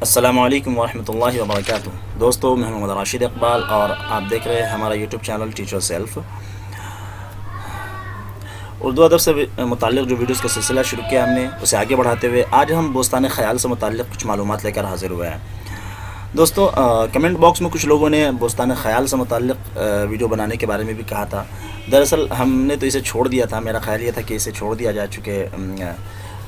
السلام علیکم ورحمۃ اللہ وبرکاتہ۔ دوستو، میں محمد راشد اقبال اور آپ دیکھ رہے ہیں ہمارا YouTube channel teach your self. Urdu ادب سے متعلق جو ویڈیوز کا سلسلہ شروع کیا ہم نے، اسے آگے بڑھاتے ہوئے آج ہم بوستان خیال سے متعلق کچھ معلومات لے کر حاضر ہوئے ہیں۔ دوستو، کمنٹ باکس میں کچھ لوگوں نے بوستان خیال سے متعلق ویڈیو بنانے کے بارے میں بھی کہا تھا۔ دراصل ہم نے تو اسے چھوڑ دیا تھا، میرا خیال یہ تھا کہ اسے چھوڑ دیا جا چکے،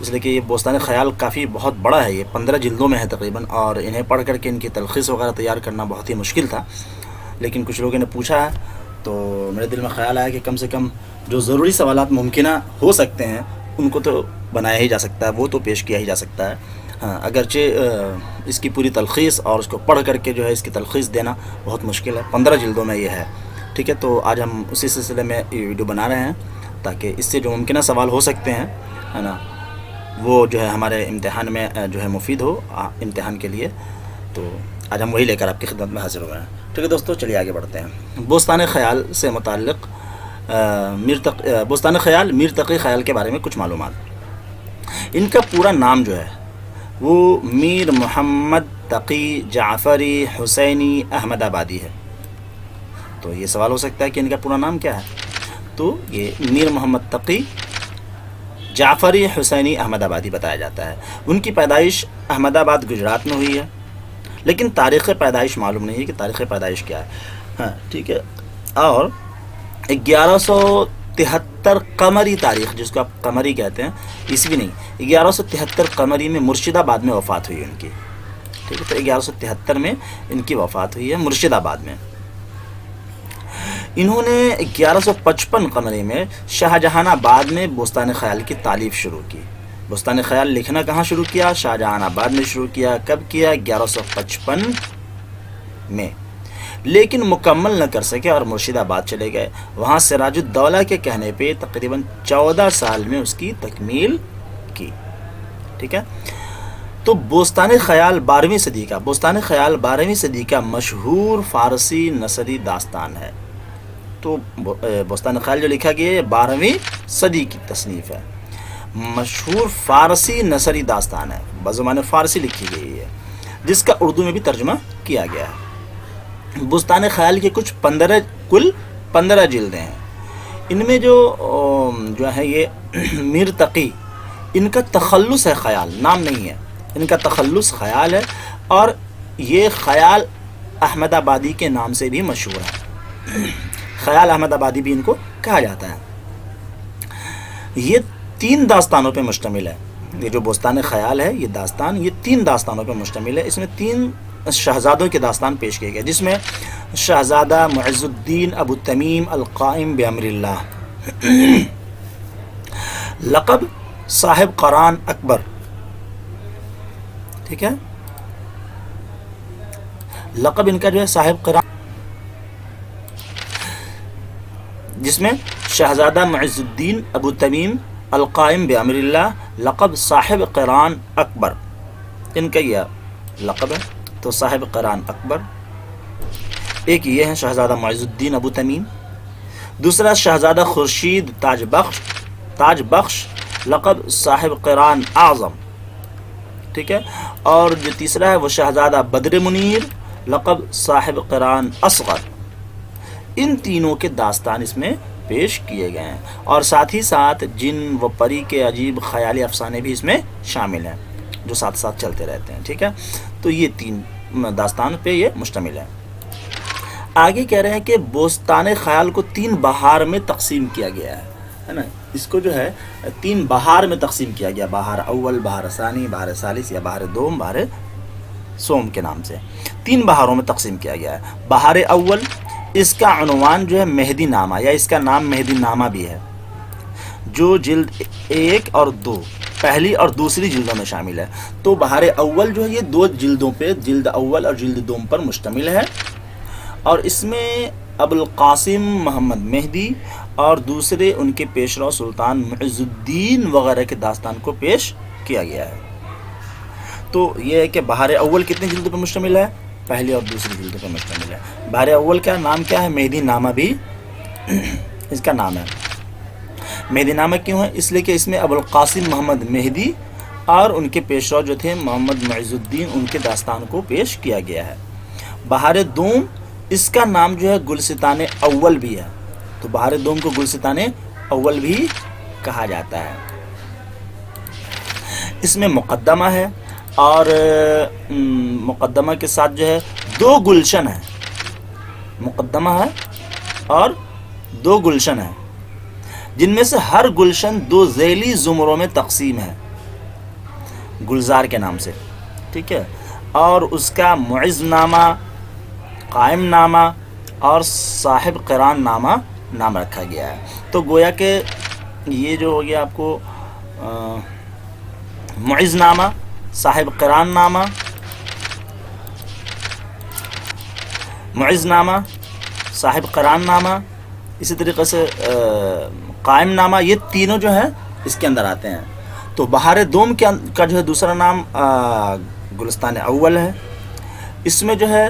اس لیے کہ یہ بوستان خیال کافی بہت بڑا ہے، یہ 15 جلدوں میں ہے تقریباً، اور انہیں پڑھ کر کے ان کی تلخیص وغیرہ تیار کرنا بہت ہی مشکل تھا۔ لیکن کچھ لوگوں نے پوچھا ہے تو میرے دل میں خیال آیا کہ کم سے کم جو ضروری سوالات ممکنہ ہو سکتے ہیں ان کو تو بنایا ہی جا سکتا ہے، وہ تو پیش کیا ہی جا سکتا ہے۔ ہاں، اگرچہ اس کی پوری تلخیص اور اس کو پڑھ کر کے جو ہے اس کی تلخیص دینا بہت مشکل ہے، 15 جلدوں میں یہ ہے، ٹھیک ہے۔ تو آج ہم اسی سلسلے میں یہ ویڈیو بنا رہے ہیں تاکہ اس سے جو ممکنہ سوال ہو سکتے ہیں، ہے نا، وہ جو ہے ہمارے امتحان میں جو ہے مفید ہو امتحان کے لیے۔ تو آج ہم وہی لے کر آپ کی خدمت میں حاضر ہوئے ہیں، ٹھیک ہے دوستو۔ چلیے آگے بڑھتے ہیں۔ بوستان خیال سے متعلق بوستان خیال میر تقی خیال کے بارے میں کچھ معلومات۔ ان کا پورا نام جو ہے وہ میر محمد تقی جعفری حسینی احمد آبادی ہے۔ تو یہ سوال ہو سکتا ہے کہ ان کا پورا نام کیا ہے، تو یہ میر محمد تقی جعفری حسینی احمد آبادی بتایا جاتا ہے۔ ان کی پیدائش احمد آباد گجرات میں ہوئی ہے، لیکن تاریخ پیدائش معلوم نہیں ہے کہ تاریخ پیدائش کیا ہے، ہاں ٹھیک ہے۔ اور 1173 قمری تاریخ، جس کو آپ قمری کہتے ہیں، عیسوی نہیں، 1173 قمری میں مرشد آباد میں وفات ہوئی ان کی، ٹھیک ہے۔ تو 1173 میں ان کی وفات ہوئی ہے مرشد آباد میں۔ انہوں نے 1155 قمری میں شاہجہان آباد میں بوستان خیال کی تالیف شروع کی۔ بوستان خیال لکھنا کہاں شروع کیا؟ شاہجہان آباد میں شروع کیا۔ کب کیا؟ 1155 میں، لیکن مکمل نہ کر سکے اور مرشد آباد چلے گئے۔ وہاں سراج الدولہ کے کہنے پہ تقریباً 14 سال میں اس کی تکمیل کی، ٹھیک ہے۔ تو بوستان خیال 12ویں صدی کا بوستان خیال 12ویں صدی کا مشہور فارسی نثری داستان ہے۔ تو بوستان خیال جو لکھا گیا ہے 12ویں صدی کی تصنیف ہے، مشہور فارسی نثری داستان ہے، بزبان فارسی لکھی گئی ہے، جس کا اردو میں بھی ترجمہ کیا گیا ہے۔ بوستان خیال کے کل 15 جلدیں ہیں۔ ان میں جو ہے یہ میر تقی، ان کا تخلص ہے خیال، نام نہیں ہے، ان کا تخلص خیال ہے، اور یہ خیال احمد آبادی کے نام سے بھی مشہور ہے، خیال احمد آبادی بھی ان کو کہا جاتا ہے۔ یہ 3 داستانوں پہ مشتمل ہے، یہ جو بوستان خیال ہے یہ داستان، یہ 3 داستانوں پہ مشتمل ہے۔ اس میں 3 شہزادوں کے داستان پیش کیے گئے، جس میں شہزادہ معز الدین ابو تمیم القائم بامر اللہ، لقب صاحب قران اکبر، ٹھیک ہے، لقب ان کا جو ہے صاحب قران، جس میں شہزادہ معز الدین ابو تمیم القائم بامر اللہ، لقب صاحب قران اکبر، ان کا یہ لقب ہے۔ تو صاحب قران اکبر ایک یہ ہے شہزادہ معز الدین ابو تمیم، دوسرا شہزادہ خورشید تاج بخش، لقب صاحب قران اعظم، ٹھیک ہے، اور جو تیسرا ہے وہ شہزادہ بدر منیر، لقب صاحب قران اصغر۔ ان تینوں کے داستان اس میں پیش کیے گئے ہیں، اور ساتھ ہی ساتھ جن و پری کے عجیب خیالی افسانے بھی اس میں شامل ہیں، جو ساتھ ساتھ چلتے رہتے ہیں، ٹھیک ہے۔ تو یہ 3 داستان پہ یہ مشتمل ہے۔ آگے کہہ رہے ہیں کہ بوستان خیال کو 3 بہار میں تقسیم کیا گیا ہے نا، اس کو جو ہے 3 بہار میں تقسیم کیا گیا، بہار اول، بہار ثانی، بہار ثالث، یا بہار دوم، بہار سوم کے نام سے 3 بہاروں میں تقسیم کیا گیا ہے۔ بہار اول، اس کا عنوان جو ہے مہدی نامہ، یا اس کا نام مہدی نامہ بھی ہے، جو جلد 1 اور 2 پہلی اور دوسری جلدوں میں شامل ہے۔ تو بہار اول جو ہے یہ 2 جلدوں پہ، جلد اول اور جلد دوم پر مشتمل ہے، اور اس میں ابوالقاسم محمد مہدی اور دوسرے ان کے پیشرو سلطان معز الدین وغیرہ کے داستان کو پیش کیا گیا ہے۔ تو یہ ہے کہ بہار اول کتنے جلدوں پر مشتمل ہے؟ پہلی اور دوسری جلدوں پر مشتمل ہے۔ بہار اول کا نام کیا ہے؟ مہدی نامہ بھی اس کا نام ہے۔ مہدی نامہ کیوں ہے؟ اس لیے کہ اس میں ابوالقاسم محمد مہدی اور ان کے پیشرو جو تھے محمد معز الدین، ان کے داستان کو پیش کیا گیا ہے۔ بہار دوم اس کا نام جو ہے گلستان اول بھی ہے، تو بہار دوم کو گلستان اول بھی کہا جاتا ہے۔ اس میں مقدمہ ہے اور مقدمہ کے ساتھ جو ہے 2 گلشن ہے، مقدمہ ہے اور 2 گلشن ہے، جن میں سے ہر گلشن 2 ذیلی زمروں میں تقسیم ہے گلزار کے نام سے، ٹھیک ہے۔ اور اس کا معز نامہ، قائم نامہ اور صاحب قران نامہ نام رکھا گیا ہے۔ تو گویا کہ یہ جو ہو گیا آپ کو معز نامہ، صاحب قران نامہ، معز نامہ، صاحب قران نامہ، اسی طریقے سے قائم نامہ، یہ تینوں جو ہیں اس کے اندر آتے ہیں۔ تو بہار دوم کا جو ہے دوسرا نام گلستان اول ہے۔ اس میں جو ہے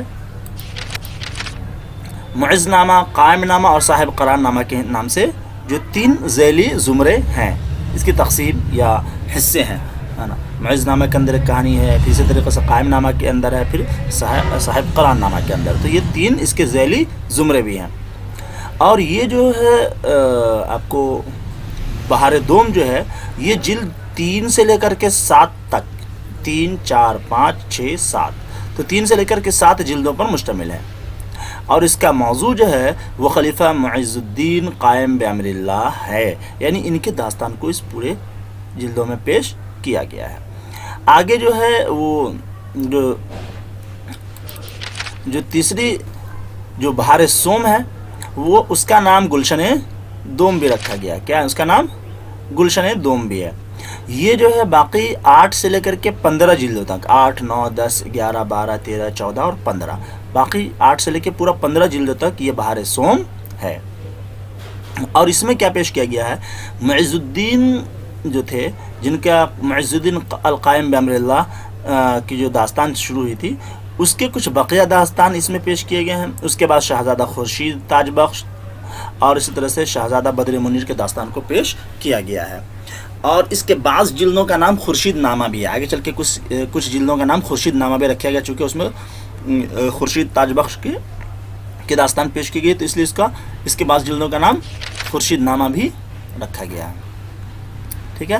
معز نامہ، قائم نامہ اور صاحب قران نامہ کے نام سے جو 3 ذیلی زمرے ہیں، اس کی تقسیم یا حصے ہیں، ہے نا۔ معز نامہ کے اندر ایک کہانی ہے، پھر اسی طریقے سے قائم نامہ کے اندر ہے، پھر صاحب قران نامہ کے اندر، تو یہ 3 اس کے ذیلی زمرے بھی ہیں۔ اور یہ جو ہے آپ کو بہار دوم جو ہے یہ جلد 3 سے لے کر کے 7 تک، 3 4 5 6 7، تو 3 سے لے کر کے 7 جلدوں پر مشتمل ہے۔ اور اس کا موضوع جو ہے وہ خلیفہ معز الدین قائم بامر اللہ ہے، یعنی ان کے داستان کو اس پورے جلدوں میں پیش کیا گیا ہے۔ آگے جو ہے وہ جو تیسری جو بہار سوم ہے وہ اس کا نام گلشن دوم بھی رکھا گیا ہے۔ کیا ہے اس کا نام؟ گلشن دوم بھی ہے۔ یہ جو ہے باقی 8 سے لے کر کے 15 جلدوں تک، 8 9 10 11 12 13 14 اور 15، باقی 8 سے لے کے پورا 15 جلدوں تک یہ بہار سوم ہے۔ اور اس میں کیا پیش کیا گیا ہے؟ معز الدین جو تھے، جن کا معز الدین القائم بامر اللہ کی جو داستان شروع ہوئی تھی، اس کے کچھ بقیہ داستان اس میں پیش کیے گئے ہیں۔ اس کے بعد شہزادہ خورشید تاج بخش اور اسی طرح سے شہزادہ بدر منیر کے داستان کو پیش کیا گیا ہے۔ اور اس کے بعض جلدوں کا نام خورشید نامہ بھی ہے، آگے چل کے کچھ جلدوں کا نام خورشید نامہ بھی رکھا گیا، چونکہ اس میں خورشید تاج بخش کی داستان پیش کی گئی، تو اس لیے اس کے بعض جلدوں کا نام خورشید نامہ بھی رکھا گیا ہے، ٹھیک ہے۔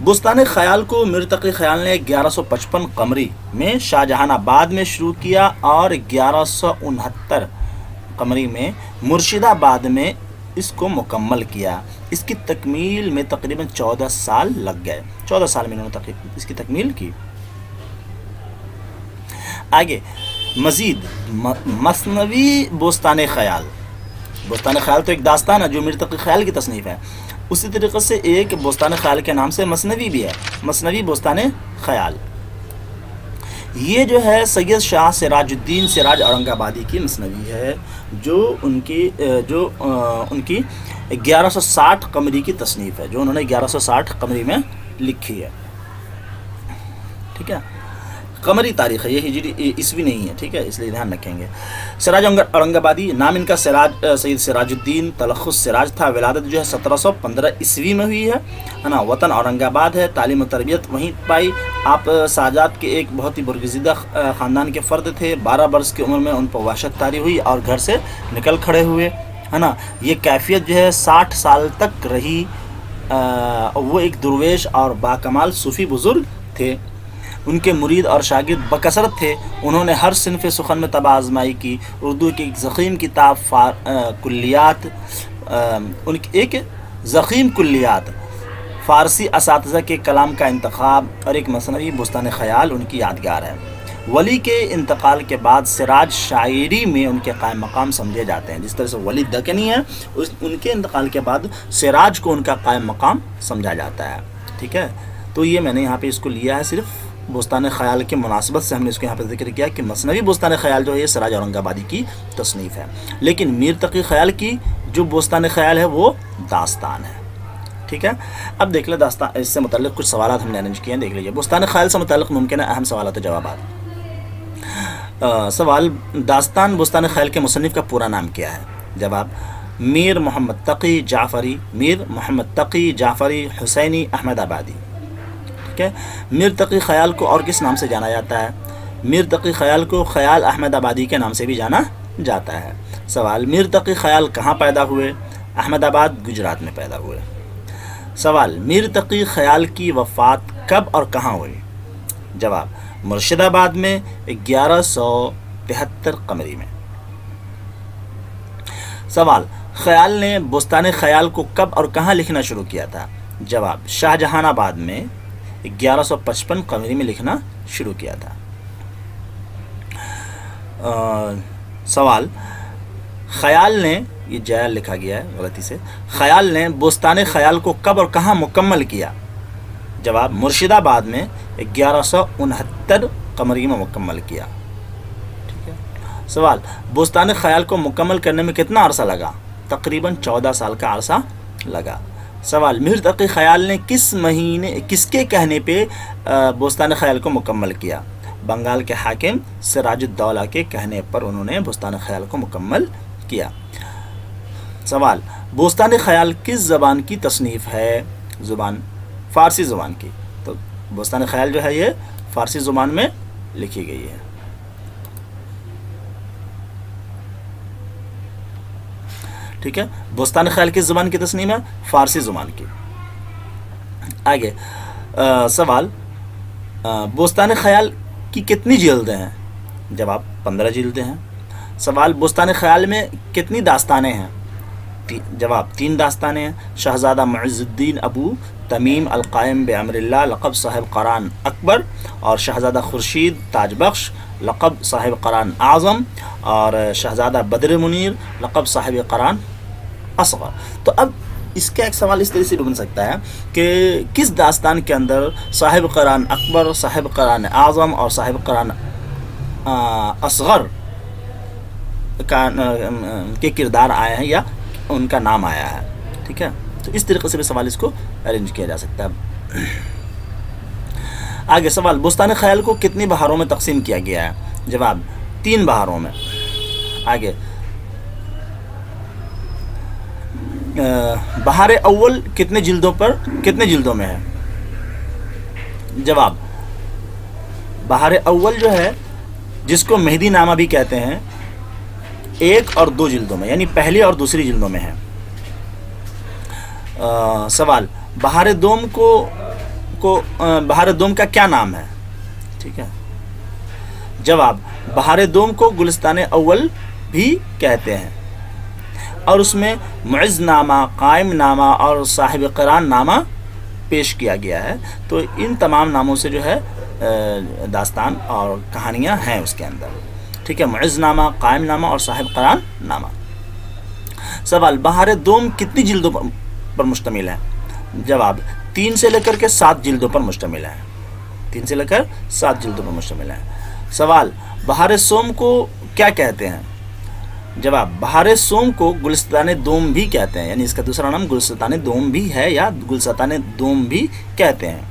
بستان خیال کو میر تقی خیال نے 1155 قمری میں شاہ جہان آباد میں شروع کیا اور 1169 قمری میں مرشد آباد میں اس کو مکمل کیا۔ اس کی تکمیل میں تقریباً 14 سال لگ گئے، 14 سال میں انہوں نے اس کی تکمیل کی۔ آگے مزید مثنوی بستان خیال، بستان خیال تو ایک داستان ہے جو میر تقی خیال کی تصنیف ہے، اسی طریقے سے ایک بستان خیال کے نام سے مثنوی بھی ہے، مثنوی بستان خیال۔ یہ جو ہے سید شاہ سراج الدین سراج اورنگ آبادی کی مثنوی ہے، جو ان کی 1160 قمری کی تصنیف ہے، جو انہوں نے 1160 قمری میں لکھی ہے، ٹھیک ہے۔ قمری تاریخ ہے، یہ ہجری عیسوی نہیں ہے، ٹھیک ہے، اس لیے دھیان رکھیں گے۔ سراج اورنگ آبادی نام ان کا سید سراج الدین، تلخص سراج تھا، ولادت جو ہے 1715 عیسوی میں ہوئی ہے نا۔ وطن اورنگ آباد ہے، تعلیم و تربیت وہیں پائی۔ آپ ساجات کے ایک بہت ہی برگزیدہ خاندان کے فرد تھے، 12 برس کی عمر میں ان پر وحشت طاری ہوئی اور گھر سے نکل کھڑے ہوئے، ہے نا۔ یہ کیفیت جو ہے 60 سال تک رہی۔ وہ ایک درویش اور باکمال صوفی بزرگ تھے، ان کے مرید اور شاگرد بکثرت تھے۔ انہوں نے ہر صنف سخن میں طبع آزمائی کی۔ اردو کی ایک ضخیم کتاب ایک ضخیم کلیات، فارسی اساتذہ کے کلام کا انتخاب اور ایک مثنوی بستان خیال ان کی یادگار ہے۔ ولی کے انتقال کے بعد سراج شاعری میں ان کے قائم مقام سمجھے جاتے ہیں، جس طرح سے ولی دکنی ہے، ان کے انتقال کے بعد سراج کو ان کا قائم مقام سمجھا جاتا ہے، ٹھیک ہے۔ تو یہ میں نے یہاں پہ اس کو لیا ہے صرف بستان خیال کے مناسبت سے، ہم نے اس کو یہاں پہ ذکر کیا کہ مثنوی بستان خیال جو ہے یہ سراج اورنگ آبادی کی تصنیف ہے، لیکن میر تقی خیال کی جو بستان خیال ہے وہ داستان ہے، ٹھیک ہے۔ اب دیکھ لیں داستان، اس سے متعلق کچھ سوالات ہم نے ارینج کیے ہیں، دیکھ لیجیے۔ بستان خیال سے متعلق ممکن ہے اہم سوالات و جوابات۔ سوال، داستان بستان خیال کے مصنف کا پورا نام کیا ہے؟ جواب، میر محمد تقی جعفری، میر محمد تقی جعفری حسینی احمد آبادی، ٹھیک ہے. میر تقی خیال کو اور کس نام سے جانا جاتا ہے؟ میر تقی خیال کو خیال احمد آبادی کے نام سے بھی جانا جاتا ہے. سوال، میر تقی خیال کہاں پیدا ہوئے؟ احمد آباد، گجرات میں پیدا ہوئے. سوال، میر تقی خیال کی وفات کب اور کہاں ہوئی؟ جواب، مرشد آباد میں 1173 قمری میں. سوال، خیال نے بستان خیال کو کب اور کہاں لکھنا شروع کیا تھا؟ جواب، شاہ جہان آباد میں 1155 قمری میں لکھنا شروع کیا تھا. سوال، خیال نے، یہ جیل لکھا گیا ہے غلطی سے، خیال نے بستان خیال کو کب اور کہاں مکمل کیا؟ جواب، مرشد آباد میں 1169 قمری میں مکمل کیا. ٹھیک ہے. سوال، بستان خیال کو مکمل کرنے میں کتنا عرصہ لگا؟ تقریباً 14 سال کا عرصہ لگا. سوال، میر تقی خیال نے کس کے کہنے پہ بستان خیال کو مکمل کیا؟ بنگال کے حاکم سراج الدولہ کے کہنے پر انہوں نے بستان خیال کو مکمل کیا. سوال، بستان خیال کس زبان کی تصنیف ہے؟ زبان فارسی زبان کی. تو بستان خیال جو ہے یہ فارسی زبان میں لکھی گئی ہے. ٹھیک ہے. بستان خیال کس زبان کی تصنیف ہے؟ فارسی زبان کی. آگے سوال، بستان خیال کی کتنی جلدیں ہیں؟ جواب، 15 جلدیں ہیں. سوال، بستان خیال میں کتنی داستانیں ہیں؟ جواب، 3 داستانیں ہیں. شہزادہ معز الدین ابو تمیم القائم بامر اللہ لقب صاحب قرآن اکبر، اور شہزادہ خورشید تاج بخش لقب صاحب قرآن اعظم، اور شہزادہ بدر منیر لقب صاحب قرآن اصغر. تو اب اس کا ایک سوال اس طرح سے بن سکتا ہے کہ کس داستان کے اندر صاحب قرآن اکبر، صاحب قرآن اعظم اور صاحب قرآن اصغر کے کردار آئے ہیں یا ان کا نام آیا ہے؟ ٹھیک ہے. تو اس طریقے سے بھی سوال اس کو ارینج کیا جا سکتا ہے. آگے سوال، بستان خیال کو کتنی بہاروں میں تقسیم کیا گیا ہے؟ جواب، 3 بہاروں میں. آگے بہار اول کتنے جلدوں میں ہے؟ جواب، بہار اول جو ہے جس کو مہدی نامہ بھی کہتے ہیں 1 اور 2 جلدوں میں، یعنی پہلی اور دوسری جلدوں میں ہے. سوال، بہار دوم کا کیا نام ہے؟ ٹھیک ہے. جواب، بہار دوم کو گلستان اول بھی کہتے ہیں، اور اس میں معز نامہ، قائم نامہ اور صاحب قرآن نامہ پیش کیا گیا ہے. تو ان تمام ناموں سے جو ہے داستان اور کہانیاں ہیں اس کے اندر. ٹھیک ہے. معز نامہ، قائم نامہ اور صاحب قرآن نامہ. سوال، بہار دوم کتنی جلدوں پر مشتمل ہے؟ جواب، 3 سے لے کر کے 7 جلدوں پر مشتمل ہے. 3 سے لے کر 7 جلدوں پر مشتمل ہے. سوال، بہار سوم کو کیا کہتے ہیں؟ جواب، بہار سوم کو گلستان دوم بھی کہتے ہیں، یعنی اس کا دوسرا نام گلستان دوم بھی ہے یا گلستان دوم بھی کہتے ہیں.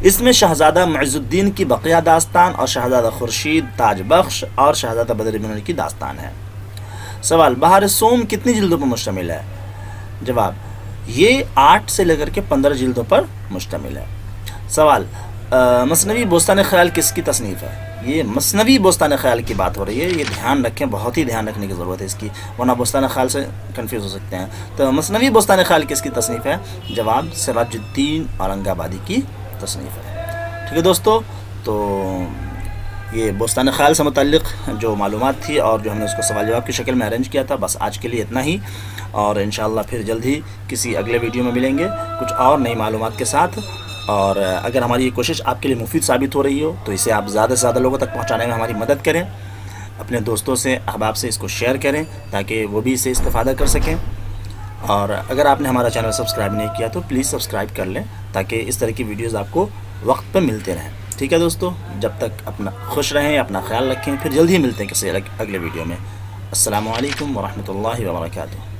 اس میں شہزادہ معز الدین کی بقیہ داستان اور شہزادہ خورشید تاج بخش اور شہزادہ بدر منیر کی داستان ہے. سوال، بہار سوم کتنی جلدوں پر مشتمل ہے؟ جواب، یہ 8 سے لے کر کے 15 جلدوں پر مشتمل ہے. سوال، مثنوی بستان خیال کس کی تصنیف ہے؟ یہ مثنوی بستان خیال کی بات ہو رہی ہے، یہ دھیان رکھیں، بہت ہی دھیان رکھنے کی ضرورت ہے اس کی، ورنہ بستان خیال سے کنفیوز ہو سکتے ہیں. تو مثنوی بستان خیال کس کی تصنیف ہے؟ جواب، سراج الدین اورنگ آبادی کی تصنیف ہے. ٹھیک ہے دوستو، تو یہ بستان خیال سے متعلق جو معلومات تھی اور جو ہم نے اس کو سوال جواب کی شکل میں ارینج کیا تھا، بس آج کے لیے اتنا ہی، اور انشاءاللہ پھر جلد ہی کسی اگلے ویڈیو میں ملیں گے کچھ اور نئی معلومات کے ساتھ. اور اگر ہماری یہ کوشش آپ کے لیے مفید ثابت ہو رہی ہو تو اسے آپ زیادہ سے زیادہ لوگوں تک پہنچانے میں ہماری مدد کریں. اپنے دوستوں سے، احباب سے اس کو شیئر کریں تاکہ وہ بھی اسے استفادہ کر سکیں. اور اگر آپ نے ہمارا چینل سبسکرائب نہیں کیا تو پلیز سبسکرائب کر لیں تاکہ اس طرح کی ویڈیوز آپ کو وقت پہ ملتے رہیں. ٹھیک ہے دوستو، جب تک اپنا خوش رہیں، اپنا خیال رکھیں، پھر جلد ہی ملتے ہیں کسی اگلے ویڈیو میں. السلام علیکم ورحمۃ اللہ وبرکاتہ.